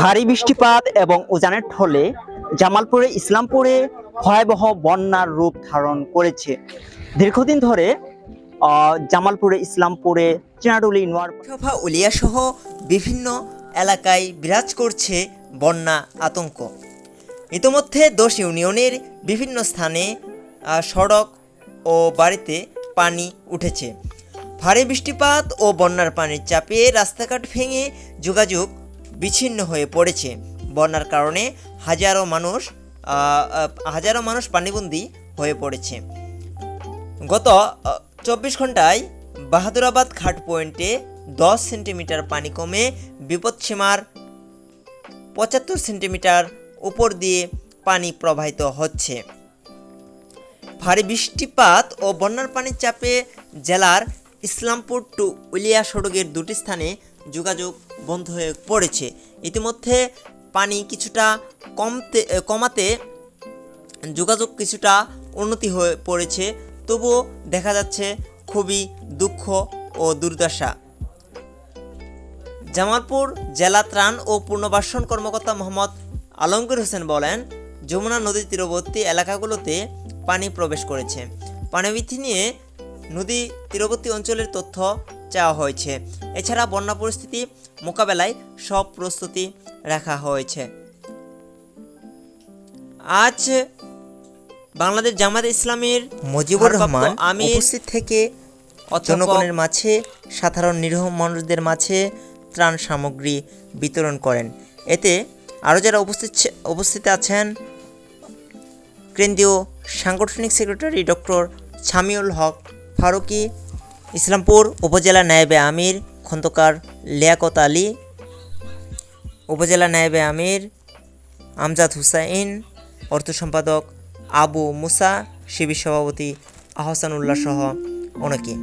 ভারী বৃষ্টিপাত এবং উজানের ঢলে জামালপুরে ইসলামপুরে ভয়াবহ বন্যার রূপ ধারণ করেছে। দীর্ঘদিন ধরে জামালপুরে ইসলামপুরে চিনাডুলি নোয়ারসভা উলিয়া সহ বিভিন্ন এলাকায় বিরাজ করছে বন্যা আতঙ্ক। ইতোমধ্যে 10 ইউনিয়নের বিভিন্ন স্থানে সড়ক ও বাড়িতে পানি উঠেছে। ভারী বৃষ্টিপাত ও বন্যার পানির চাপে রাস্তাঘাট ভেঙে যোগাযোগ বিচ্ছিন্ন হয়ে পড়েছে। বন্যার কারণে হাজারো মানুষ পানিবন্দী হয়ে পড়েছে। গত 24 ঘন্টায় বাহাদুরাবাদ ঘাট পয়েন্টে 10 সেন্টিমিটার পানি কমে বিপদসীমার 75 সেন্টিমিটার উপর দিয়ে পানি প্রবাহিত হচ্ছে। ভারী বৃষ্টিপাত ও বন্যার পানির চাপে জেলার ইসলামপুর টু উলিয়া সড়কের 2টি স্থানে যোগাযোগ বন্ধ হয়ে পড়েছে। ইতিমধ্যে পানি কিছুটা কমাতে যোগাযোগ কিছুটা উন্নতি হয়ে পড়েছে, তবুও দেখা যাচ্ছে খুবই দুঃখ ও দুর্দশা। জামালপুর জেলা ত্রাণ ও পুনর্বাসন কর্মকর্তা মোহাম্মদ আলমগীর হোসেন বলেন, যমুনা নদীর তীরবর্তী এলাকাগুলোতে পানি প্রবেশ করেছে। পানি বৃদ্ধি নিয়ে নদী তীরবর্তী অঞ্চলের তথ্য চাওয়া হয়েছে। এছাড়া বন্যা পরিস্থিতি মোকাবেলায় সব প্রস্তুতি রাখা হয়েছে। আজ বাংলাদেশ জামায়াতে ইসলামীর মুজিবুর রহমান উপস্থিত থেকে জনগণের মাঝে সাধারণ নিরীহ মানুষদের মাঝে ত্রাণ সামগ্রী বিতরণ করেন। এতে আরও যারা উপস্থিত আছেন কেন্দ্রীয় সাংগঠনিক সেক্রেটারি ডক্টর শামিউল হক ফারুকী, ইসলামপুর উপজেলা নায়েবে আমির খন্দকার লিয়াকত আলী, উপজেলা নায়েবে আমির আমজাদ হুসাইন, অর্থ সম্পাদক আবু মুসা, শিবির সভাপতি আহসানুল্লাহ সহ অনেকে।